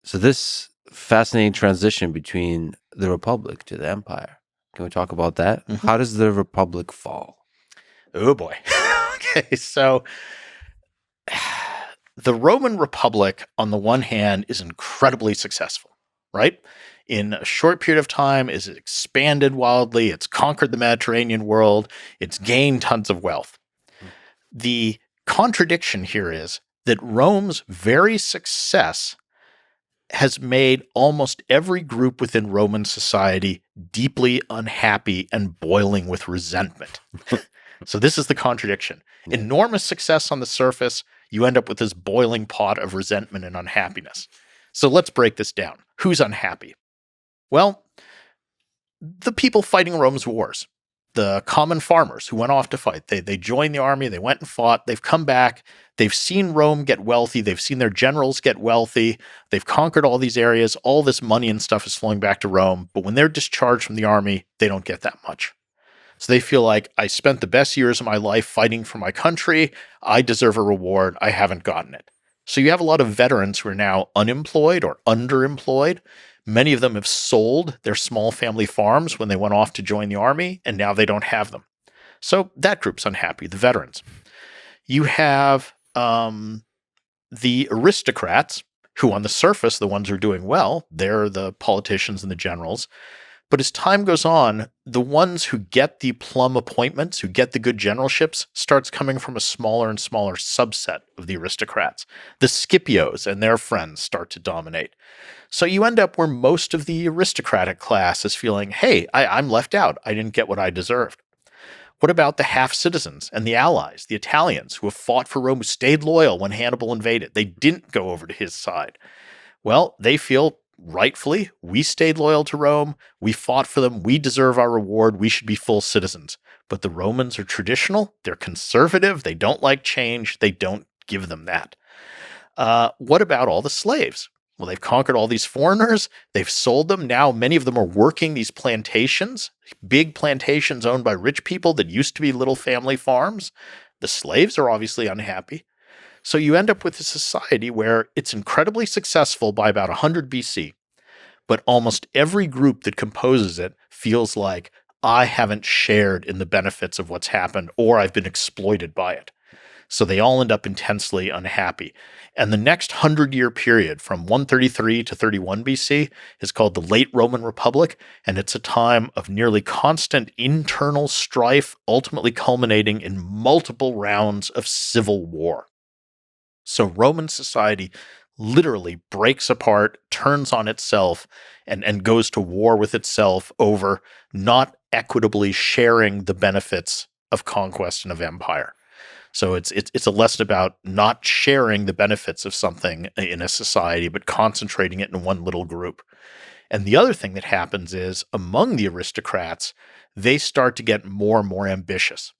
So this fascinating transition between the Republic to the Empire. Can we talk about that? Mhm. How does the Republic fall? Oh boy. Okay, so the Roman Republic, on the one hand, is incredibly successful, right? In a short period of time, is expanded wildly. It's conquered the Mediterranean world. It's gained tons of wealth. The contradiction here is that Rome's very success has made almost every group within Roman society deeply unhappy and boiling with resentment. So this is the contradiction. Yeah. Enormous success on the surface, you end up with this boiling pot of resentment and unhappiness. So let's break this down. Who's unhappy? Well, the people fighting Rome's wars, the common farmers who went off to fight. They joined the army, they went and fought, they've come back, they've seen Rome get wealthy, they've seen their generals get wealthy, they've conquered all these areas, all this money and stuff is flowing back to Rome, but when they're discharged from the army, they don't get that much. So they feel like, I spent the best years of my life fighting for my country, I deserve a reward, I haven't gotten it. So you have a lot of veterans who are now unemployed or underemployed. Many of them have sold their small family farms when they went off to join the army, and now they don't have them. So that group's unhappy, the veterans. You have the aristocrats, who on the surface, the ones who are doing well, they're the politicians and the generals. But as time goes on, the ones who get the plum appointments, who get the good generalships, starts coming from a smaller and smaller subset of the aristocrats. The Scipios and their friends start to dominate. So you end up where most of the aristocratic class is feeling, hey, I'm left out. I didn't get what I deserved. What about the half-citizens and the allies, the Italians, who have fought for Rome, who stayed loyal when Hannibal invaded? They didn't go over to his side. Well, they feel rightfully, we stayed loyal to Rome, we fought for them, we deserve our reward, we should be full citizens. But the Romans are traditional, they're conservative, they don't like change, they don't give them that. What about all the slaves? Well, they've conquered all these foreigners, they've sold them, now many of them are working these plantations, big plantations owned by rich people that used to be little family farms. The slaves are obviously unhappy. So you end up with a society where it's incredibly successful by about 100 BC, but almost every group that composes it feels like, I haven't shared in the benefits of what's happened, or I've been exploited by it. So they all end up intensely unhappy. And the next 100-year period from 133 to 31 BC is called the Late Roman Republic, and it's a time of nearly constant internal strife, ultimately culminating in multiple rounds of civil war. So Roman society literally breaks apart, turns on itself, and goes to war with itself over not equitably sharing the benefits of conquest and of empire. So it's a lesson about not sharing the benefits of something in a society, but concentrating it in one little group. And the other thing that happens is, among the aristocrats, they start to get more and more ambitious.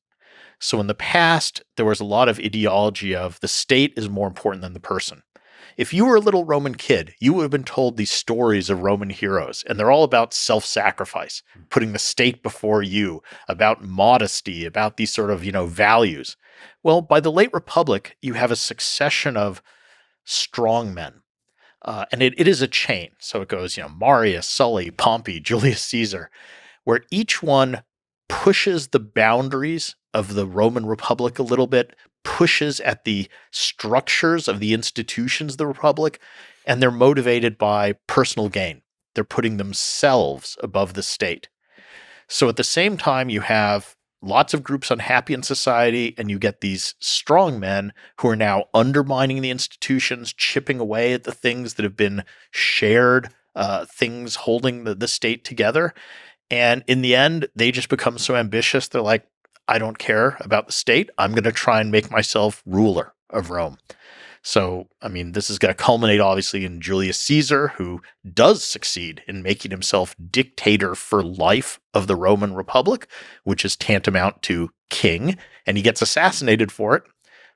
So in the past, there was a lot of ideology of the state is more important than the person. If you were a little Roman kid, you would have been told these stories of Roman heroes, and they're all about self-sacrifice, putting the state before you, about modesty, about these sort of, values. Well, by the late Republic, you have a succession of strongmen. And it is a chain. So it goes, Marius, Sully, Pompey, Julius Caesar, where each one pushes the boundaries of the Roman Republic a little bit, pushes at the structures of the institutions of the Republic, and they're motivated by personal gain. They're putting themselves above the state. So at the same time, you have lots of groups unhappy in society, and you get these strong men who are now undermining the institutions, chipping away at the things that have been shared, things holding the state together. And in the end, they just become so ambitious, they're like, I don't care about the state. I'm going to try and make myself ruler of Rome. So, this is going to culminate, obviously, in Julius Caesar, who does succeed in making himself dictator for life of the Roman Republic, which is tantamount to king, and he gets assassinated for it.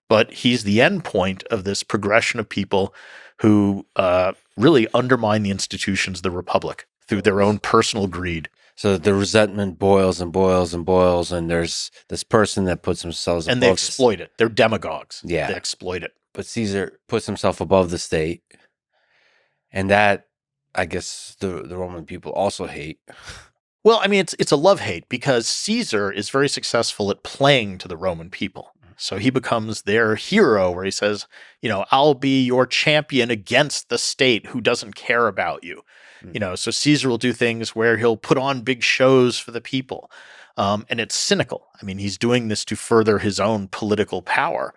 But he's the end point of this progression of people who really undermine the institutions of the Republic through their own personal greed. So the resentment boils and boils and boils, and there's this person that puts themselves and they exploit it. They're demagogues. Yeah. They exploit it. But Caesar puts himself above the state. And that, I guess, the Roman people also hate. Well, I mean, it's a love-hate because Caesar is very successful at playing to the Roman people. So he becomes their hero where he says, I'll be your champion against the state who doesn't care about you. So Caesar will do things where he'll put on big shows for the people. And it's cynical. I mean, he's doing this to further his own political power,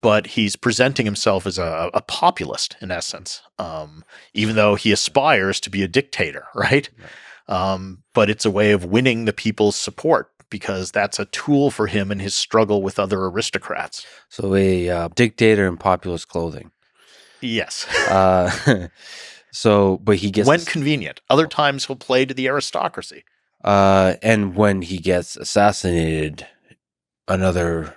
but he's presenting himself as a populist in essence, even though he aspires to be a dictator, right? But it's a way of winning the people's support because that's a tool for him in his struggle with other aristocrats. So a dictator in populist clothing. Yes. But he gets... When convenient. Other times he'll play to the aristocracy. And when he gets assassinated, another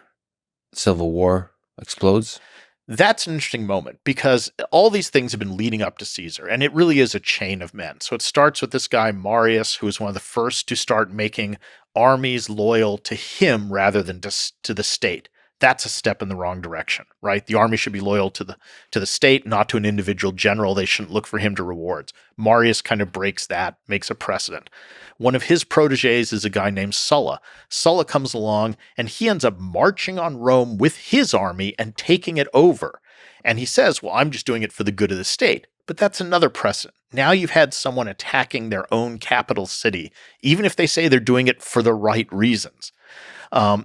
civil war explodes. That's an interesting moment because all these things have been leading up to Caesar, and it really is a chain of men. So it starts with this guy, Marius, who was one of the first to start making armies loyal to him rather than to the state. That's a step in the wrong direction, right? The army should be loyal to the state, not to an individual general. They shouldn't look for him to rewards. Marius kind of breaks that, makes a precedent. One of his proteges is a guy named Sulla. Sulla comes along and he ends up marching on Rome with his army and taking it over. And he says, well, I'm just doing it for the good of the state. But that's another precedent. Now you've had someone attacking their own capital city, even if they say they're doing it for the right reasons.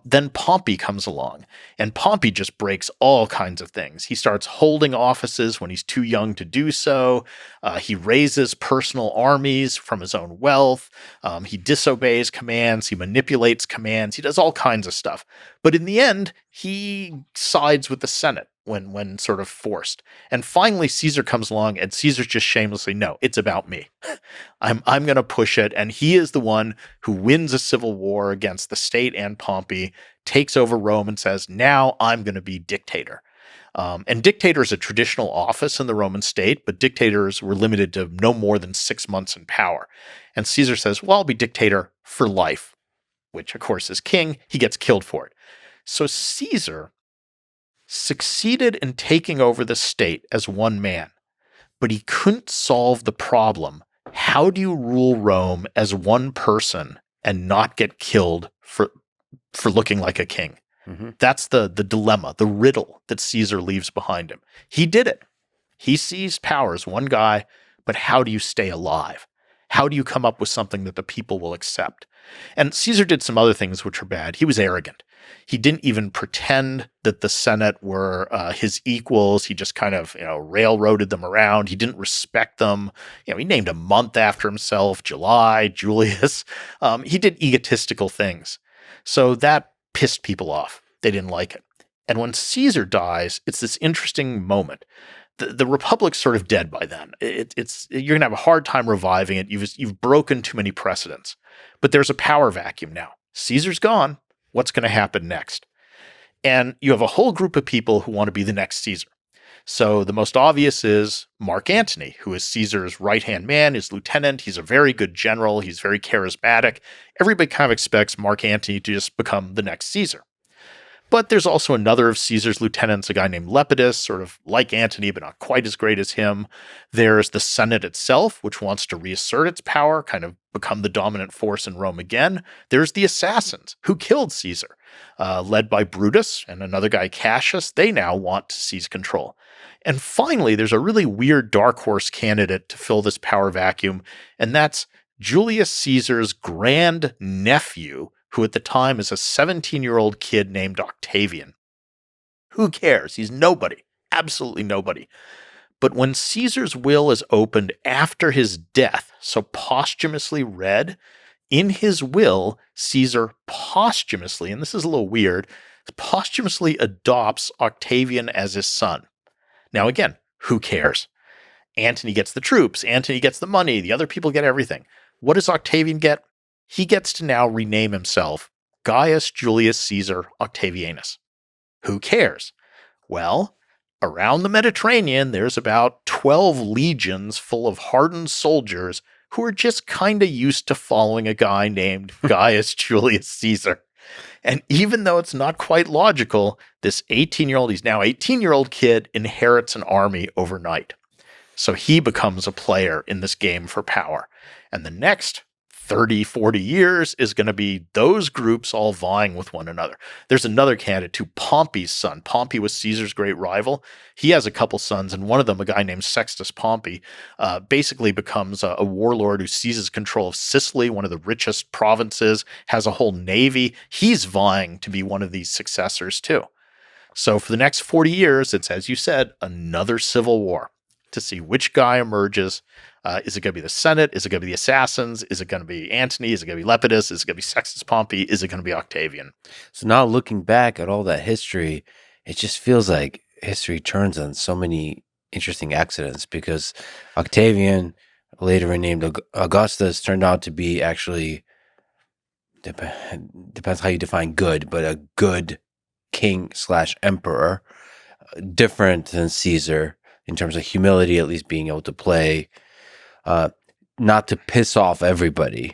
Then Pompey comes along, and Pompey just breaks all kinds of things. He starts holding offices when he's too young to do so. He raises personal armies from his own wealth. He disobeys commands. He manipulates commands. He does all kinds of stuff. But in the end, he sides with the Senate when sort of forced. And finally, Caesar comes along, and Caesar's just shamelessly, no, it's about me. I'm going to push it. And he is the one who wins a civil war against the state and Pompey, takes over Rome and says, now I'm going to be dictator. And dictator is a traditional office in the Roman state, but dictators were limited to no more than 6 months in power. And Caesar says, well, I'll be dictator for life, which of course is king. He gets killed for it. So Caesar succeeded in taking over the state as one man, but he couldn't solve the problem. How do you rule Rome as one person and not get killed for looking like a king? Mm-hmm. That's the dilemma, the riddle that Caesar leaves behind him. He did it. He seized power as one guy, but how do you stay alive? How do you come up with something that the people will accept? And Caesar did some other things which are bad. He was arrogant. He didn't even pretend that the Senate were his equals. He just kind of, railroaded them around. He didn't respect them. He named a month after himself, July, Julius. He did egotistical things. So that pissed people off. They didn't like it. And when Caesar dies, it's this interesting moment. The Republic's sort of dead by then. You're going to have a hard time reviving it. You've broken too many precedents. But there's a power vacuum now. Caesar's gone. What's going to happen next? And you have a whole group of people who want to be the next Caesar. So the most obvious is Mark Antony, who is Caesar's right-hand man, his lieutenant. He's a very good general. He's very charismatic. Everybody kind of expects Mark Antony to just become the next Caesar. But there's also another of Caesar's lieutenants, a guy named Lepidus, sort of like Antony, but not quite as great as him. There's the Senate itself, which wants to reassert its power, kind of become the dominant force in Rome again. There's the assassins who killed Caesar, led by Brutus and another guy, Cassius. They now want to seize control. And finally, there's a really weird dark horse candidate to fill this power vacuum, and that's Julius Caesar's grand nephew, who at the time is a 17-year-old kid named Octavian. Who cares? He's nobody. Absolutely nobody. But when Caesar's will is opened after his death, so posthumously read, in his will, Caesar posthumously, and this is a little weird, posthumously adopts Octavian as his son. Now again, who cares? Antony gets the troops. Antony gets the money. The other people get everything. What does Octavian get? He gets to now rename himself Gaius Julius Caesar Octavianus. Who cares? Well, around the Mediterranean, there's about 12 legions full of hardened soldiers who are just kind of used to following a guy named Gaius Julius Caesar. And even though it's not quite logical, this 18-year-old kid inherits an army overnight. So he becomes a player in this game for power. And the next 30, 40 years is going to be those groups all vying with one another. There's another candidate too, Pompey's son. Pompey was Caesar's great rival. He has a couple sons, and one of them, a guy named Sextus Pompey, basically becomes a warlord who seizes control of Sicily, one of the richest provinces, has a whole navy. He's vying to be one of these successors too. So for the next 40 years, it's, as you said, another civil war to see which guy emerges. Is it going to be the Senate? Is it going to be the assassins? Is it going to be Antony? Is it going to be Lepidus? Is it going to be Sextus Pompey? Is it going to be Octavian? So now looking back at all that history, it just feels like history turns on so many interesting accidents, because Octavian, later renamed Augustus, turned out to be actually, depends how you define good, but a good king/emperor, different than Caesar in terms of humility, at least being able to play, not to piss off everybody.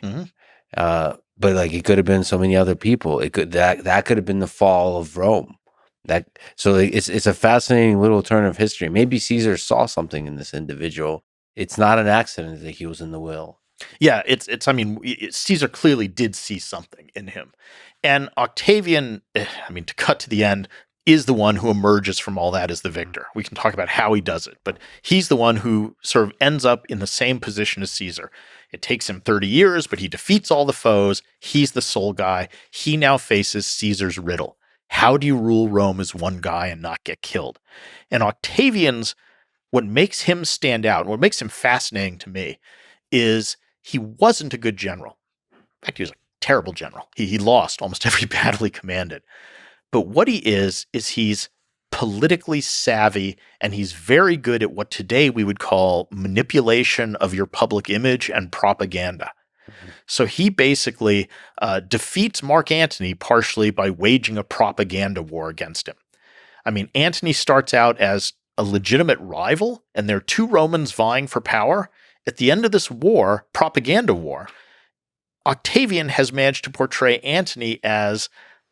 But like, it could have been so many other people. It could that could have been the fall of Rome. It's a fascinating little turn of history. Maybe Caesar saw something in this individual. It's not an accident that he was in the will. Yeah, I mean, Caesar clearly did see something in him. And Octavian, I mean, to cut to the end, is the one who emerges from all that as the victor. We can talk about how he does it, but he's the one who sort of ends up in the same position as Caesar. It takes him 30 years, but he defeats all the foes. He's the sole guy. He now faces Caesar's riddle. How do you rule Rome as one guy and not get killed? And Octavian's, what makes him stand out, what makes him fascinating to me, is he wasn't a good general. In fact, he was a terrible general. He lost almost every battle he commanded. But what he is he's politically savvy, and he's very good at what today we would call manipulation of your public image and propaganda. So he basically defeats Mark Antony partially by waging a propaganda war against him. I mean, Antony starts out as a legitimate rival, and there are two Romans vying for power. At the end of this war, propaganda war, Octavian has managed to portray Antony as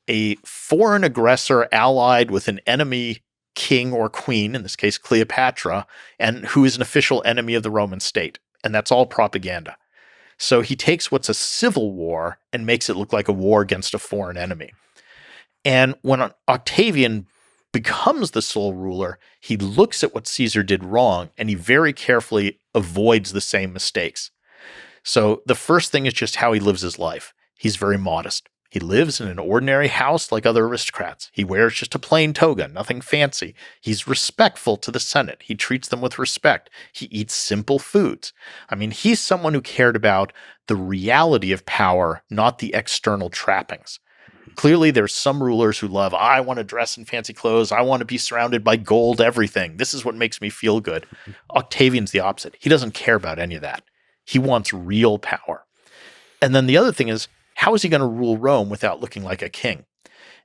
a foreign aggressor allied with an enemy king or queen, in this case Cleopatra, and who is an official enemy of the Roman state. And that's all propaganda. So he takes what's a civil war and makes it look like a war against a foreign enemy. And when Octavian becomes the sole ruler, he looks at what Caesar did wrong, and he very carefully avoids the same mistakes. So the first thing is just how he lives his life. He's very modest. He lives in an ordinary house like other aristocrats. He wears just a plain toga, nothing fancy. He's respectful to the Senate. He treats them with respect. He eats simple foods. I mean, he's someone who cared about the reality of power, not the external trappings. Clearly, there's some rulers who love, I want to dress in fancy clothes. I want to be surrounded by gold, everything. This is what makes me feel good. Octavian's the opposite. He doesn't care about any of that. He wants real power. And then the other thing is, how is he going to rule Rome without looking like a king?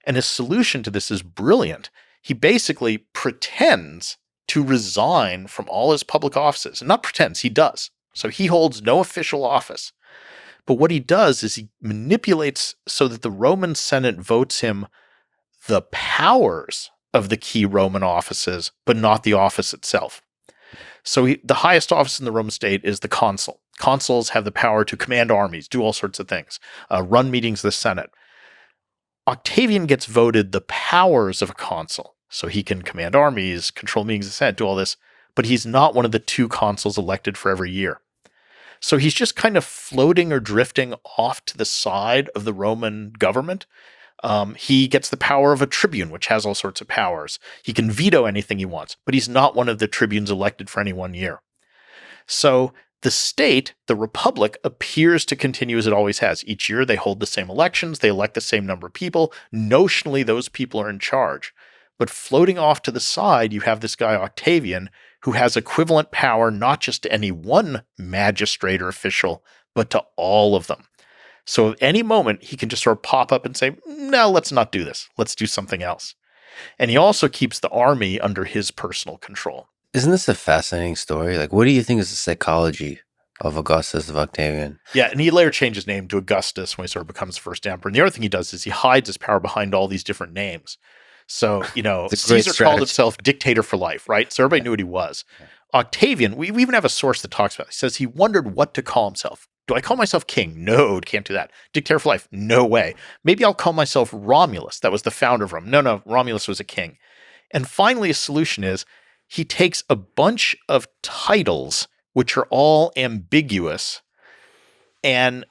And his solution to this is brilliant. He basically pretends to resign from all his public offices. And not pretends, he does. So he holds no official office. But what he does is he manipulates so that the Roman Senate votes him the powers of the key Roman offices, but not the office itself. So the highest office in the Roman state is the consul. Consuls have the power to command armies, do all sorts of things, run meetings of the Senate. Octavian gets voted the powers of a consul. So he can command armies, control meetings of the Senate, do all this, but he's not one of the two consuls elected for every year. So he's just kind of floating or drifting off to the side of the Roman government. He gets the power of a tribune, which has all sorts of powers. He can veto anything he wants, but he's not one of the tribunes elected for any 1 year. So the state, the republic, appears to continue as it always has. Each year they hold the same elections, they elect the same number of people. Notionally, those people are in charge. But floating off to the side, you have this guy Octavian, who has equivalent power not just to any one magistrate or official, but to all of them. So at any moment, he can just sort of pop up and say, no, let's not do this. Let's do something else. And he also keeps the army under his personal control. Isn't this a fascinating story? Like, what do you think is the psychology of Augustus, of Octavian? Yeah, and he later changed his name to Augustus when he sort of becomes first emperor. And the other thing he does is he hides his power behind all these different names. So, Caesar called himself dictator for life, right? So everybody knew what he was. Octavian, we even have a source that talks about it. He says he wondered what to call himself. Do I call myself king? No, can't do that. Dictator for life? No way. Maybe I'll call myself Romulus. That was the founder of Rome. No, Romulus was a king. And finally, a solution is he takes a bunch of titles, which are all ambiguous, and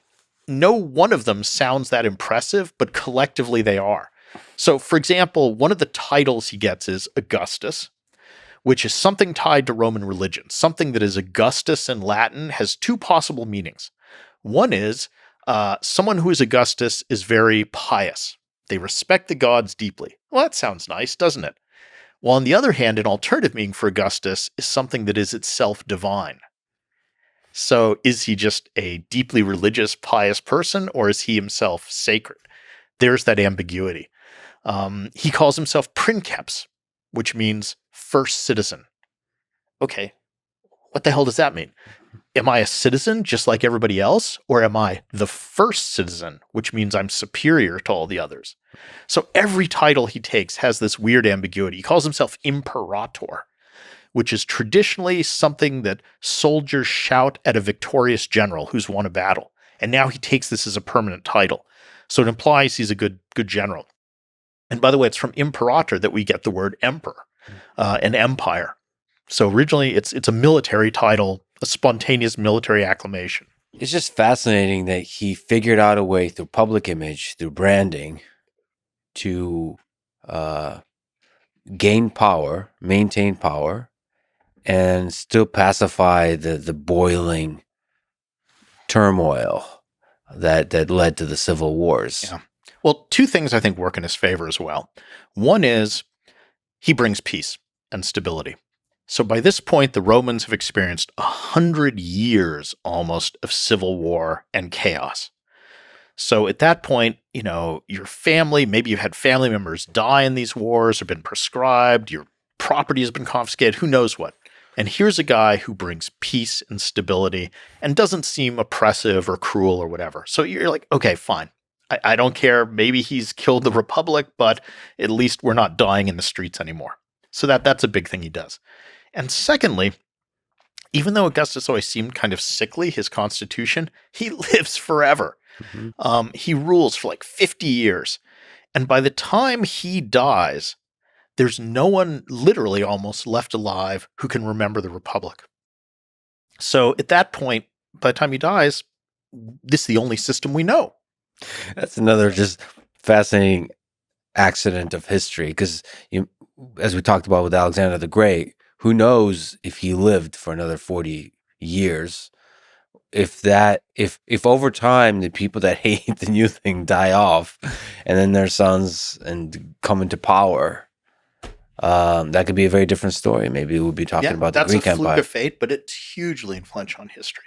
no one of them sounds that impressive, but collectively they are. So, for example, one of the titles he gets is Augustus, which is something tied to Roman religion. Something that is Augustus in Latin has two possible meanings. One is someone who is Augustus is very pious. They respect the gods deeply. Well, that sounds nice, doesn't it? While on the other hand, an alternative meaning for Augustus is something that is itself divine. So is he just a deeply religious, pious person, or is he himself sacred? There's that ambiguity. He calls himself princeps, which means first citizen. Okay, what the hell does that mean? Am I a citizen just like everybody else, or am I the first citizen, which means I'm superior to all the others? So every title he takes has this weird ambiguity. He calls himself imperator, which is traditionally something that soldiers shout at a victorious general who's won a battle. And now he takes this as a permanent title. So it implies he's a good general. And by the way, it's from imperator that we get the word emperor, an empire. So originally it's a military title, a spontaneous military acclamation. It's just fascinating that he figured out a way through public image, through branding, to gain power, maintain power, and still pacify the boiling turmoil that led to the civil wars. Yeah. Well, two things I think work in his favor as well. One is he brings peace and stability. So by this point, the Romans have experienced 100 years almost of civil war and chaos. So at that point, your family, maybe you've had family members die in these wars or been proscribed, your property has been confiscated, who knows what. And here's a guy who brings peace and stability and doesn't seem oppressive or cruel or whatever. So you're like, okay, fine. I don't care. Maybe he's killed the Republic, but at least we're not dying in the streets anymore. So that's a big thing he does. And secondly, even though Augustus always seemed kind of sickly, his constitution, he lives forever. Mm-hmm. He rules for like 50 years. And by the time he dies, there's no one literally almost left alive who can remember the Republic. So at that point, by the time he dies, this is the only system we know. That's another just fascinating accident of history, because as we talked about with Alexander the Great, who knows if he lived for another 40 years? If over time the people that hate the new thing die off, and then their sons and come into power, that could be a very different story. Maybe we'll be talking about the Greek Empire. That's a fluke of fate, but it's hugely influential on history.